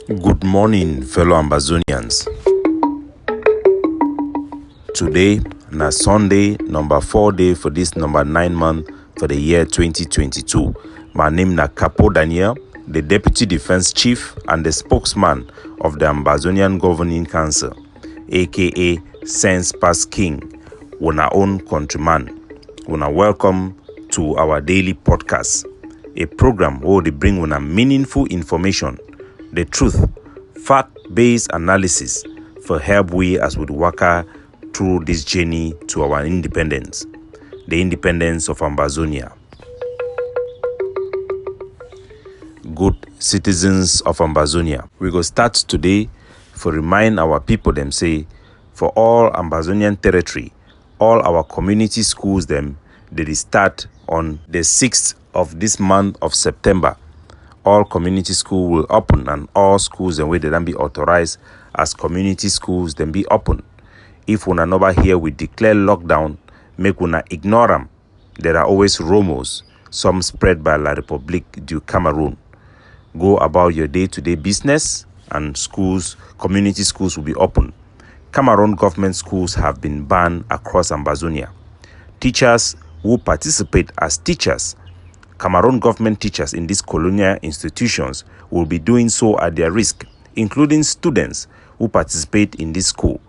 Good morning, fellow Ambazonians. Today, na Sunday, number 4 day for this number 9 month for the year 2022. My name na Capo Daniel, the Deputy Defense Chief and the spokesman of the Ambazonian Governing Council, aka Sense Pass King, una own countryman. Una welcome to our daily podcast, a program where they bring una meaningful information, the truth, fact-based analysis for help we as we walk through this journey to our independence, the independence of Ambazonia. Good citizens of Ambazonia, we go start today for remind our people them say for all Ambazonian territory, all our community schools them they start on the 6th of this month of September. All community school will open and all schools and where they don't be authorized as community schools then be open. If una never here we declare lockdown, make una ignore them. There are always rumors, some spread by La République du Cameroon. Go about your day-to-day business and schools, community schools will be open. Cameroon government schools have been banned across Ambazonia. Teachers who participate as teachers, Cameroon government teachers in these colonial institutions will be doing so at their risk, including students who participate in this school.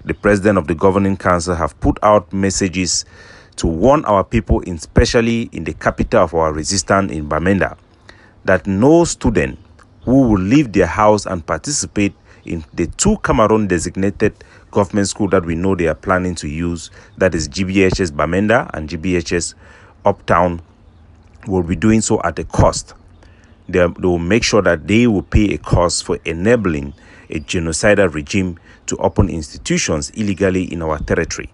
The president of the governing council have put out messages to warn our people, especially in the capital of our resistance in Bamenda, that no student who will leave their house and participate in the two Cameroon designated government school that we know they are planning to use, that is GBHS Bamenda and GBHS Uptown, will be doing so at a cost. They will make sure that they will pay a cost for enabling a genocidal regime to open institutions illegally in our territory.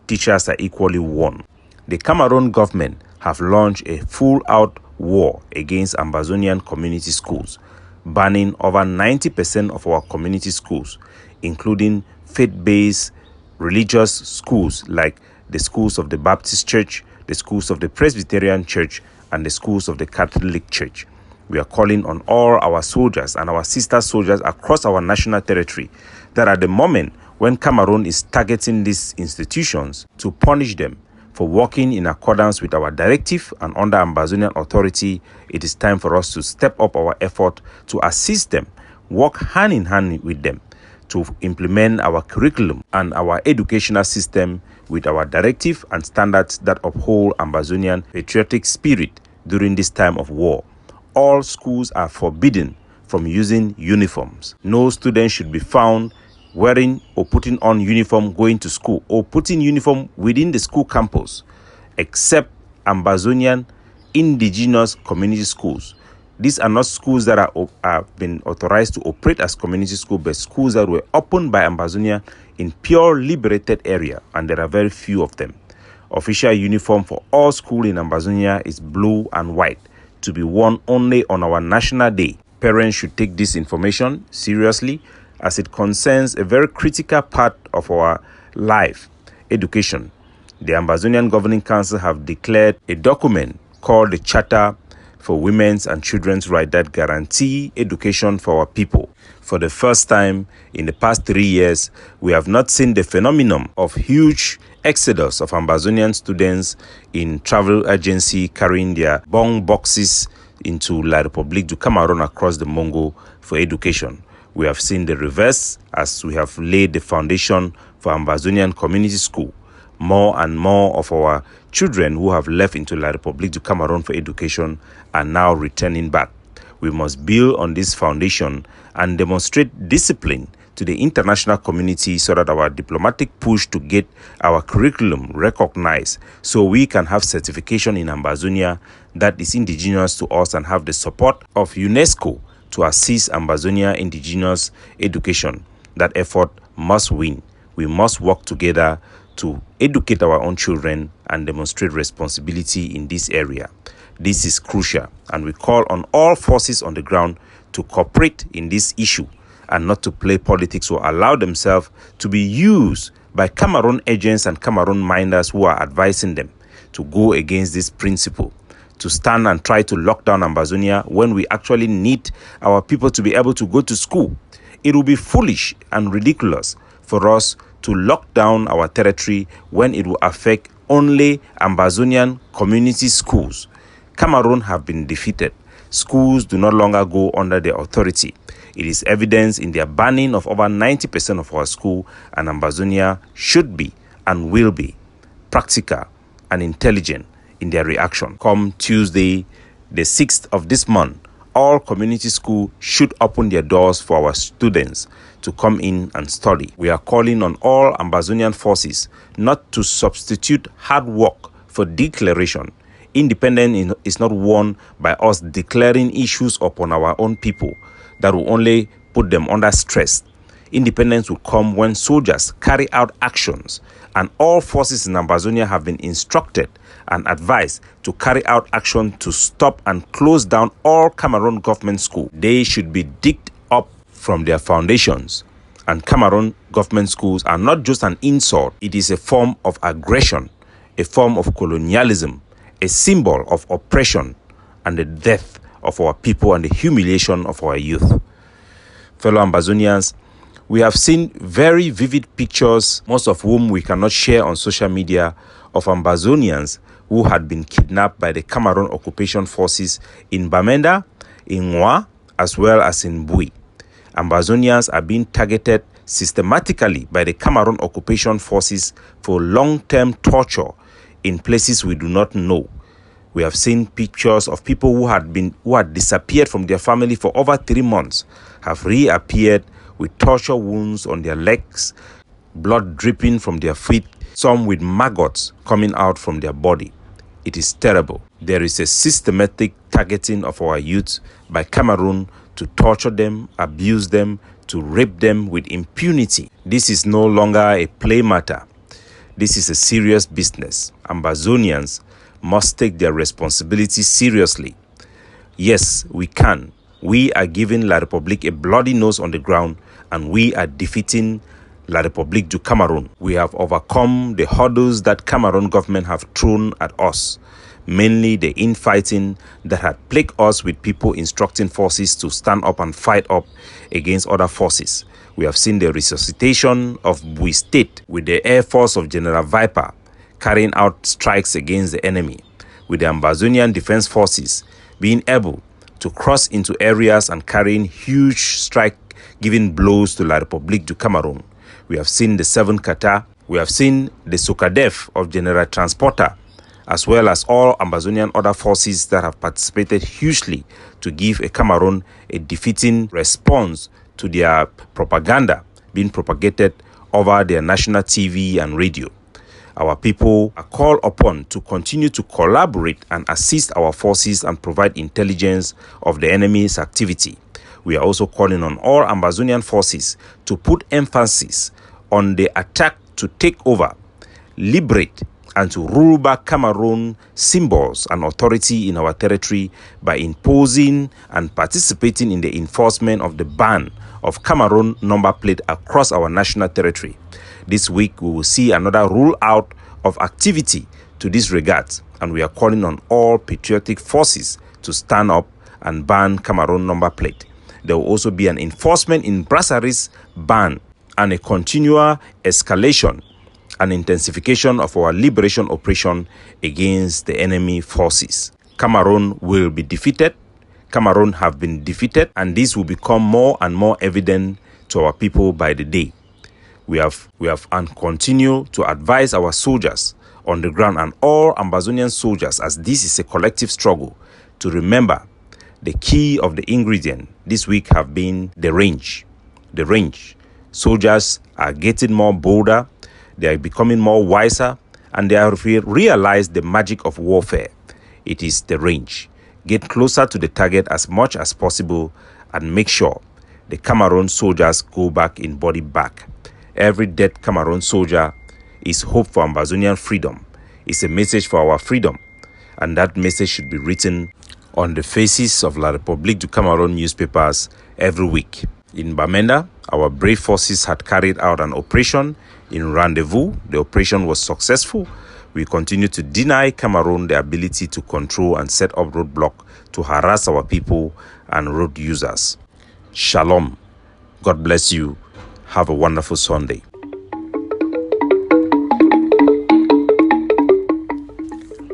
Teachers are equally warned. The Cameroon government have launched a full-out war against Ambazonian community schools, banning over 90% of our community schools, including faith-based religious schools like the schools of the Baptist Church, the schools of the Presbyterian Church, and the schools of the Catholic Church. We are calling on all our soldiers and our sister soldiers across our national territory that at the moment when Cameroon is targeting these institutions to punish them for working in accordance with our directive and under Ambazonian authority, it is time for us to step up our effort to assist them, work hand in hand with them to implement our curriculum and our educational system with our directive and standards that uphold Ambazonian patriotic spirit during this time of war. All schools are forbidden from using uniforms. No student should be found wearing or putting on uniform going to school or putting uniform within the school campus, except Ambazonian indigenous community schools. These are not schools that are been authorized to operate as community schools, but schools that were opened by Ambazonia in pure liberated area, and there are very few of them. Official uniform for all schools in Ambazonia is blue and white, to be worn only on our national day. Parents should take this information seriously as it concerns a very critical part of our life, education. The Ambazonian Governing Council have declared a document called the Charter for Women's and Children's Rights that guarantee education for our people. For the first time in the past 3 years, we have not seen the phenomenon of huge exodus of Ambazonian students in travel agency carrying their bong boxes into La République du Cameroon across the Mongo for education. We have seen the reverse as we have laid the foundation for Ambazonian community school. More and more of our children who have left into La République du Cameroon for education are now returning back. We must build on this foundation and demonstrate discipline to the international community so that our diplomatic push to get our curriculum recognized so we can have certification in Ambazonia that is indigenous to us and have the support of UNESCO to assist Ambazonia indigenous education. That effort must win. We must work together to educate our own children and demonstrate responsibility in this area. This is crucial, and we call on all forces on the ground to cooperate in this issue and not to play politics or allow themselves to be used by Cameroon agents and Cameroon minders who are advising them to go against this principle. to stand and try to lock down Ambazonia when we actually need our people to be able to go to school. It will be foolish and ridiculous for us to lock down our territory when it will affect only Ambazonian community schools. Cameroon have been defeated. Schools do no longer go under their authority. It is evidence in their banning of over 90% of our school, and Ambazonia should be and will be practical and intelligent in their reaction. Come Tuesday, the 6th of this month, all community schools should open their doors for our students to come in and study. We are calling on all Ambazonian forces not to substitute hard work for declaration. Independence is not won by us declaring issues upon our own people that will only put them under stress. Independence will come when soldiers carry out actions, and all forces in Ambazonia have been instructed and advised to carry out action to stop and close down all Cameroon government schools. They should be digged up from their foundations. And Cameroon government schools are not just an insult. It is a form of aggression, a form of colonialism, a symbol of oppression and the death of our people and the humiliation of our youth. Fellow Ambazonians, we have seen very vivid pictures, most of whom we cannot share on social media, of Ambazonians who had been kidnapped by the Cameroon occupation forces in Bamenda, in Ngoa, as well as in Bui. Ambazonians are being targeted systematically by the Cameroon occupation forces for long-term torture in places we do not know. We have seen pictures of people who had disappeared from their family for over 3 months, have reappeared with torture wounds on their legs, blood dripping from their feet, some with maggots coming out from their body. It is terrible. There is a systematic targeting of our youth by Cameroon to torture them, abuse them, to rape them with impunity. This is no longer a play matter. This is a serious business. Ambazonians must take their responsibility seriously. Yes, we can. We are giving La République a bloody nose on the ground, and we are defeating La République du Cameroon. We have overcome the hurdles that Cameroon government have thrown at us, mainly the infighting that had plagued us with people instructing forces to stand up and fight up against other forces. We have seen the resuscitation of Bui State with the Air Force of General Viper carrying out strikes against the enemy, with the Ambazonian Defense Forces being able to cross into areas and carrying huge strike, giving blows to La République du Cameroon. We have seen the 7 Kata, we have seen the Sokadef of General Transporter, as well as all Ambazonian other forces that have participated hugely to give Cameroon a defeating response to their propaganda being propagated over their national TV and radio. Our people are called upon to continue to collaborate and assist our forces and provide intelligence of the enemy's activity. We are also calling on all Ambazonian forces to put emphasis on the attack to take over, liberate, and to rule back Cameroon symbols and authority in our territory by imposing and participating in the enforcement of the ban of Cameroon number plate across our national territory. This week, we will see another rule out of activity to this regard, and we are calling on all patriotic forces to stand up and ban Cameroon number plate. There will also be an enforcement in Brassaris ban and a continual escalation and intensification of our liberation operation against the enemy forces. Cameroon will be defeated. Cameroon have been defeated, and this will become more and more evident to our people by the day. We have and continue to advise our soldiers on the ground and all Ambazonian soldiers, as this is a collective struggle, to remember the key of the ingredient this week have been the range. The range. Soldiers are getting more bolder, they are becoming more wiser, and they have realized the magic of warfare. It is the range. Get closer to the target as much as possible and make sure the Cameroon soldiers go back in body back. Every dead Cameroon soldier is hope for Ambazonian freedom. It's a message for our freedom, and that message should be written on the faces of La République du Cameroon newspapers every week. In Bamenda, our brave forces had carried out an operation in Rendezvous. The operation was successful. we continue to deny Cameroon the ability to control and set up roadblock to harass our people and road users. Shalom. God bless you. Have a wonderful Sunday.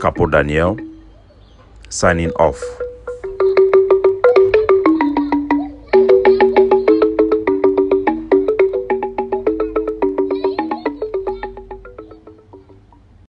Capo Daniel, signing off.